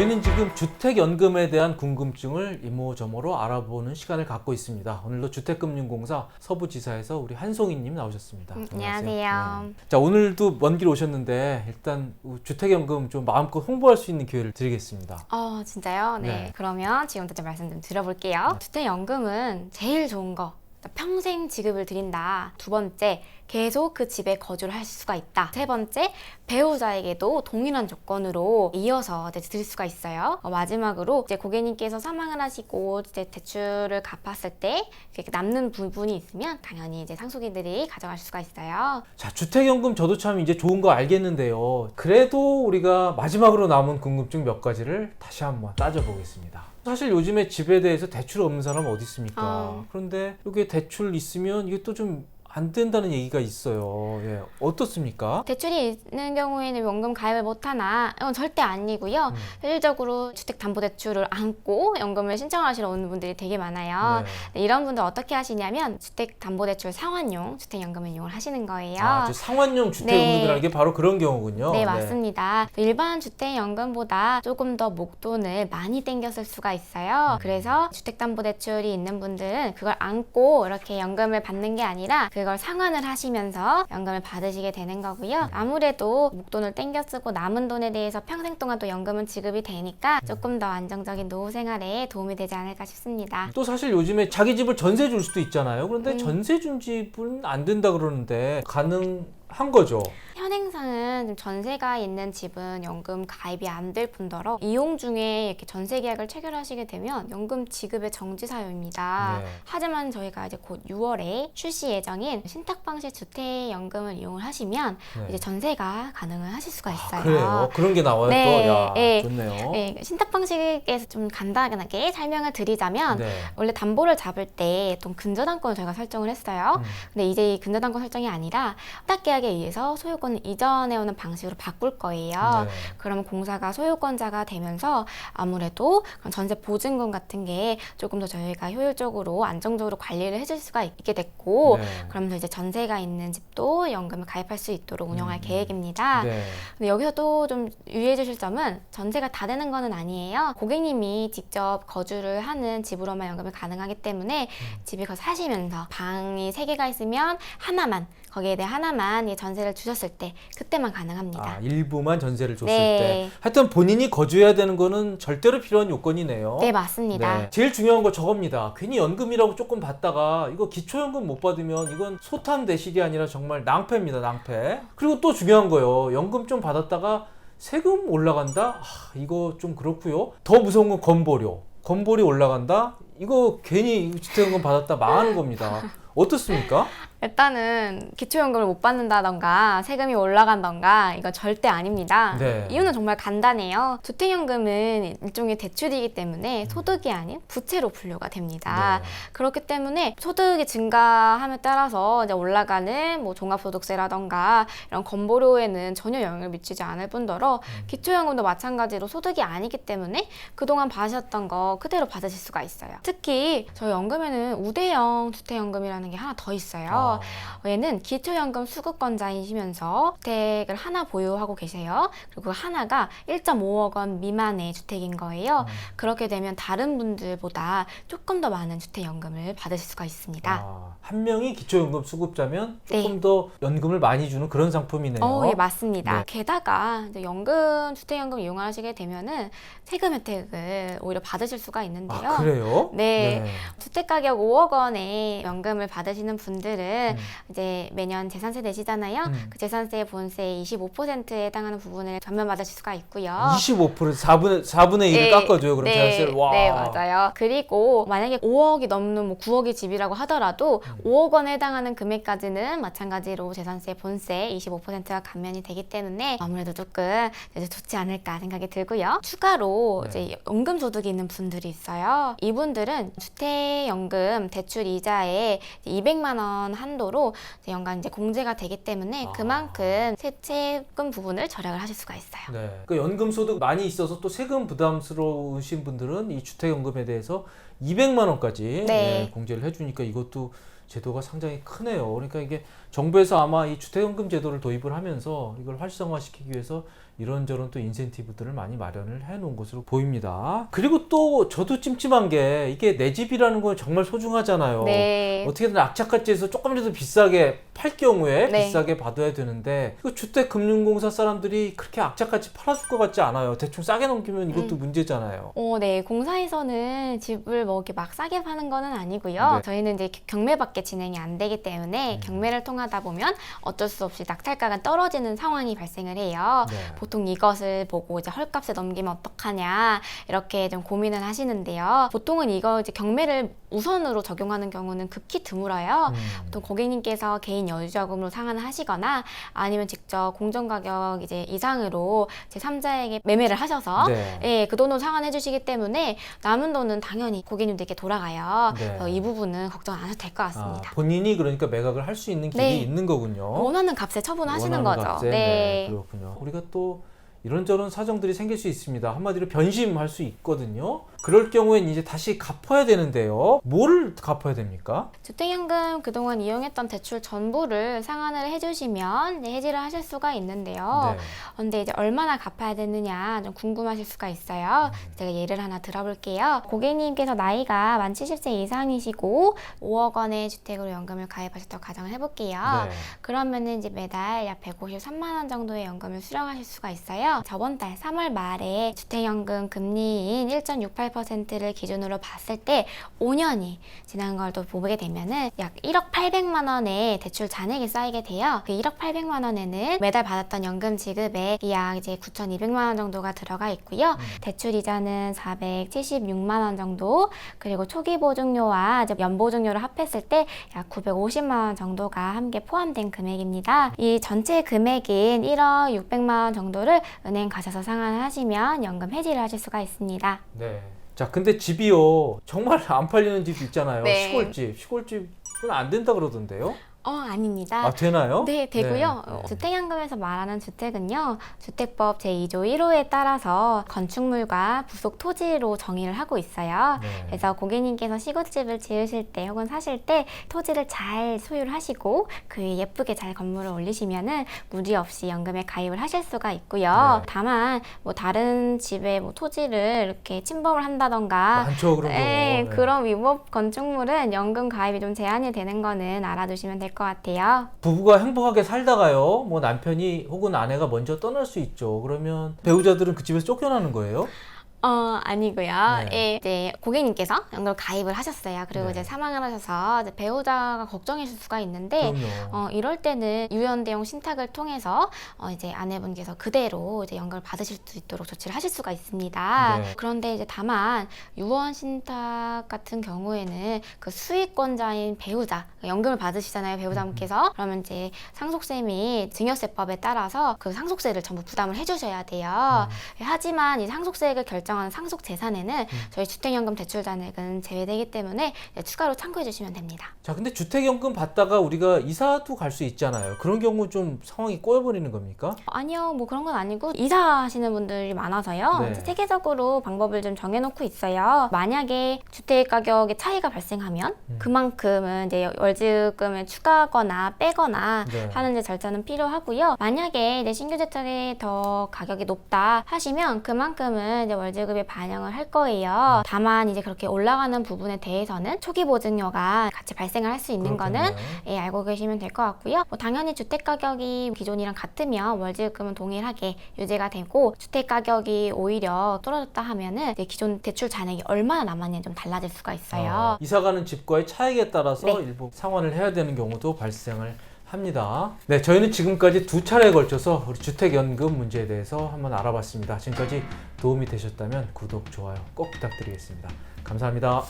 저희는 지금 주택연금에 대한 궁금증을 이모저모로 알아보는 시간을 갖고 있습니다. 오늘도 주택금융공사 서부지사에서 우리 한송이님 나오셨습니다. 안녕하세요. 네. 자, 오늘도 먼 길 오셨는데 일단 주택연금 좀 마음껏 홍보할 수 있는 기회를 드리겠습니다. 진짜요? 네. 네. 그러면 지금부터 좀 말씀 좀 드려볼게요. 주택연금은 제일 좋은 거. 평생 지급을 드린다. 두 번째, 계속 그 집에 거주를 할 수가 있다. 세 번째, 배우자에게도 동일한 조건으로 이어서 이제 드릴 수가 있어요. 마지막으로 이제 고객님께서 사망을 하시고 이제 대출을 갚았을 때 이렇게 남는 부분이 있으면 당연히 이제 상속인들이 가져갈 수가 있어요. 자, 주택연금 저도 참 이제 좋은 거 알겠는데요. 그래도 우리가 마지막으로 남은 궁금증 몇 가지를 다시 한번 따져보겠습니다. 사실 요즘에 집에 대해서 대출 없는 사람 어디 있습니까? 그런데 여기에 대출 있으면 이게 또 좀 안 된다는 얘기가 있어요. 예, 어떻습니까? 대출이 있는 경우에는 연금 가입을 못하나? 이건 절대 아니고요. 실질적으로 주택담보대출을 안고 연금을 신청하시러 오는 분들이 되게 많아요. 네. 이런 분들 어떻게 하시냐면 주택담보대출 상환용 주택연금을 이용을 하시는 거예요. 저 상환용 주택연금이라는 게 바로 그런 경우군요. 네, 맞습니다. 일반 주택연금보다 조금 더 목돈을 많이 땡겼을 수가 있어요. 그래서 주택담보대출이 있는 분들은 그걸 안고 이렇게 연금을 받는 게 아니라 그걸 상환을 하시면서 연금을 받으시게 되는 거고요. 아무래도 목돈을 땡겨 쓰고 남은 돈에 대해서 평생 동안 또 연금은 지급이 되니까 조금 더 안정적인 노후 생활에 도움이 되지 않을까 싶습니다. 또 사실 요즘에 자기 집을 전세 줄 수도 있잖아요. 그런데 전세 준 집은 안 된다 그러는데 가능한 거죠? 현행상은 좀 전세가 있는 집은 연금 가입이 안 될 뿐더러 이용 중에 이렇게 전세 계약을 체결하시게 되면 연금 지급의 정지 사유입니다. 네. 하지만 저희가 이제 곧 6월에 출시 예정인 신탁 방식 주택연금을 이용을 하시면 네. 이제 전세가 가능을 하실 수가 있어요. 그래요? 그런 게 나와요 네, 또? 야, 네. 좋네요. 네, 신탁 방식에서 좀 간단하게 설명을 드리자면 네. 원래 담보를 잡을 때 좀 근저당권을 저희가 설정을 했어요. 근데 이제 이 근저당권 설정이 아니라 신탁 계약에 의해서 소유권을 이전해오는 방식으로 바꿀 거예요. 네. 그러면 공사가 소유권자가 되면서 아무래도 그런 전세 보증금 같은 게 조금 더 저희가 효율적으로 안정적으로 관리를 해줄 수가 있게 됐고 네. 그러면서 이제 전세가 있는 집도 연금을 가입할 수 있도록 운영할 계획입니다. 네. 근데 여기서 또 좀 유의해 주실 점은 전세가 다 되는 거는 아니에요. 고객님이 직접 거주를 하는 집으로만 연금이 가능하기 때문에 집에 가서 사시면서 방이 3개가 있으면 하나만 거기에 대해 하나만 전세를 주셨을 때 그때만 가능합니다. 일부만 전세를 줬을 네. 때. 하여튼 본인이 거주해야 되는 거는 절대로 필요한 요건이네요. 네, 맞습니다. 네. 제일 중요한 거 저겁니다. 괜히 연금이라고 조금 받다가 이거 기초연금 못 받으면 이건 소탄대실이 아니라 정말 낭패입니다. 낭패. 그리고 또 중요한 거요. 연금 좀 받았다가 세금 올라간다? 이거 좀 그렇고요. 더 무서운 건 건보료. 건보료 올라간다? 이거 괜히 주택연금 받았다 망하는 겁니다. 어떻습니까? 일단은 기초연금을 못 받는다던가 세금이 올라간던가 이건 절대 아닙니다. 네. 이유는 정말 간단해요. 주택연금은 일종의 대출이기 때문에 소득이 아닌 부채로 분류가 됩니다. 네. 그렇기 때문에 소득이 증가함에 따라서 이제 올라가는 뭐 종합소득세라던가 이런 건보료에는 전혀 영향을 미치지 않을 뿐더러 기초연금도 마찬가지로 소득이 아니기 때문에 그동안 받으셨던 거 그대로 받으실 수가 있어요. 특히 저희 연금에는 우대형 주택연금이라는 게 하나 더 있어요. 얘는 기초연금 수급권자이시면서 주택을 하나 보유하고 계세요. 그리고 그 하나가 1.5억 원 미만의 주택인 거예요. 그렇게 되면 다른 분들보다 조금 더 많은 주택연금을 받으실 수가 있습니다. 한 명이 기초연금 수급자면 조금 네. 더 연금을 많이 주는 그런 상품이네요. 예, 맞습니다. 네. 게다가 이제 연금, 주택연금 이용하시게 되면은 세금 혜택을 오히려 받으실 수가 있는데요. 그래요? 네. 주택 가격 5억 원의 연금을 받으시는 분들은 이제 매년 재산세 내시잖아요. 그 재산세 본세의 25%에 해당하는 부분을 전면받으실 수가 있고요. 25% 4분의 1을 깎아줘요. 그럼 재산세를. 와. 네, 맞아요. 그리고 만약에 5억이 넘는 뭐 9억의 집이라고 하더라도 5억 원에 해당하는 금액까지는 마찬가지로 재산세 본세 25%가 감면이 되기 때문에 아무래도 조금 이제 좋지 않을까 생각이 들고요. 추가로 이제 연금 소득이 있는 분들이 있어요. 이분들은 주택연금 대출 이자에 200만 원 한도로 연간 이제 공제가 되기 때문에 그만큼 세금 부분을 절약을 하실 수가 있어요. 네. 그 연금 소득 많이 있어서 또 세금 부담스러우신 분들은 이 주택연금에 대해서 200만 원까지 네. 공제를 해주니까 이것도 제도가 상당히 크네요. 그러니까 이게 정부에서 아마 이 주택연금 제도를 도입을 하면서 이걸 활성화시키기 위해서 이런저런 또 인센티브들을 많이 마련을 해 놓은 것으로 보입니다. 그리고 또 저도 찜찜한 게 이게 내 집이라는 건 정말 소중하잖아요. 네. 어떻게든 악착같이 해서 조금이라도 비싸게 팔 경우에 네. 비싸게 받아야 되는데 그 주택금융공사 사람들이 그렇게 악착같이 팔아줄 것 같지 않아요. 대충 싸게 넘기면 이것도 문제잖아요. 네. 공사에서는 집을 뭐 이렇게 막 싸게 파는 거는 아니고요. 네. 저희는 이제 경매밖에 진행이 안 되기 때문에 경매를 통하다 보면 어쩔 수 없이 낙찰가가 떨어지는 상황이 발생을 해요. 네. 보통 이것을 보고 이제 헐값에 넘기면 어떡하냐 이렇게 좀 고민을 하시는데요. 보통은 이거 이제 경매를 우선으로 적용하는 경우는 극히 드물어요. 보통 고객님께서 개인 여유자금으로 상환을 하시거나 아니면 직접 공정가격 이제 이상으로 제3자에게 매매를 하셔서 네. 예, 그 돈으로 상환해 주시기 때문에 남은 돈은 당연히 고객님들께 돌아가요. 네. 그래서 이 부분은 걱정 안 하셔도 될 것 같습니다. 본인이 그러니까 매각을 할 수 있는 길이 네. 있는 거군요. 원하는 값에 처분하시는 원하는 거죠. 값에, 네. 그렇군요. 우리가 또 이런저런 사정들이 생길 수 있습니다. 한마디로 변심할 수 있거든요. 그럴 경우엔 이제 다시 갚아야 되는데요. 뭐를 갚아야 됩니까? 주택연금 그동안 이용했던 대출 전부를 상환을 해주시면 이제 해지를 하실 수가 있는데요. 네. 근데 이제 얼마나 갚아야 되느냐 좀 궁금하실 수가 있어요. 제가 예를 하나 들어볼게요. 고객님께서 나이가 만 70세 이상이시고 5억 원의 주택으로 연금을 가입하셨다고 가정을 해볼게요. 네. 그러면은 이제 매달 약 153만 원 정도의 연금을 수령하실 수가 있어요. 저번 달 3월 말에 주택연금 금리인 1.68%를 기준으로 봤을 때 5년이 지난 걸 또 보게 되면은 약 1억 800만 원의 대출 잔액이 쌓이게 돼요. 그 1억 800만 원에는 매달 받았던 연금 지급에 약 이제 9,200만 원 정도가 들어가 있고요. 대출 이자는 476만 원 정도, 그리고 초기 보증료와 이제 연보증료를 합했을 때 약 950만 원 정도가 함께 포함된 금액입니다. 이 전체 금액인 1억 600만 원 정도를 은행 가셔서 상환을 하시면 연금 해지를 하실 수가 있습니다. 네. 자, 근데 집이요. 정말 안 팔리는 집 있잖아요. 네. 시골집은 안 된다 그러던데요. 아닙니다. 아, 되나요? 네, 되고요. 네. 주택연금에서 말하는 주택은요, 주택법 제2조 1호에 따라서 건축물과 부속 토지로 정의를 하고 있어요. 네. 그래서 고객님께서 시골집을 지으실 때 혹은 사실 때 토지를 잘 소유를 하시고 그 위에 예쁘게 잘 건물을 올리시면은 무리 없이 연금에 가입을 하실 수가 있고요. 네. 다만 뭐 다른 집에 뭐 토지를 이렇게 침범을 한다던가 많죠, 그런 거. 네, 네. 그런 위법 건축물은 연금 가입이 좀 제한이 되는 거는 알아두시면 될 것 같아요. 부부가 행복하게 살다가요, 뭐 남편이 혹은 아내가 먼저 떠날 수 있죠. 그러면 배우자들은 그 집에서 쫓겨나는 거예요? 아니고요. 네. 예, 이제 고객님께서 연금 가입을 하셨어요. 그리고 네. 이제 사망을 하셔서 이제 배우자가 걱정이실 수가 있는데, 그럼요. 이럴 때는 유연대용 신탁을 통해서 이제 아내분께서 그대로 이제 연금을 받으실 수 있도록 조치를 하실 수가 있습니다. 네. 그런데 이제 다만 유언 신탁 같은 경우에는 그 수익권자인 배우자, 연금을 받으시잖아요, 배우자분께서. 그러면 이제 상속세 및 증여세법에 따라서 그 상속세를 전부 부담을 해주셔야 돼요. 하지만 이 상속세액을 결정하는 상속 재산에는 저희 주택연금 대출 잔액은 제외되기 때문에 추가로 참고해 주시면 됩니다. 자, 근데 주택연금 받다가 우리가 이사도 갈 수 있잖아요. 그런 경우 좀 상황이 꼬여버리는 겁니까? 아니요, 뭐 그런 건 아니고 이사하시는 분들이 많아서요. 네. 이제 세계적으로 방법을 좀 정해놓고 있어요. 만약에 주택 가격의 차이가 발생하면 그만큼은 이제 월지급금을 추가하거나 빼거나 네. 하는 이제 절차는 필요하고요. 만약에 이제 신규 재택이 더 가격이 높다 하시면 그만큼은 이제 월지급에 반영을 할 거예요. 다만 이제 그렇게 올라가는 부분에 대해서는 초기 보증료가 같이 발생을 할 수 있는 거는 그렇겠네요. 알고 계시면 될 것 같고요. 당연히 주택 가격이 기존이랑 같으면 월지급금은 동일하게 유지가 되고, 주택 가격이 오히려 떨어졌다 하면은 이제 기존 대출 잔액이 얼마나 남았는지 좀 달라질 수가 있어요. 이사 가는 집과의 차익에 따라서 네. 일부 상환을 해야 되는 경우도 발생을 합니다. 네, 저희는 지금까지 2차례에 걸쳐서 우리 주택연금 문제에 대해서 한번 알아봤습니다. 지금까지 도움이 되셨다면 구독, 좋아요 꼭 부탁드리겠습니다. 감사합니다.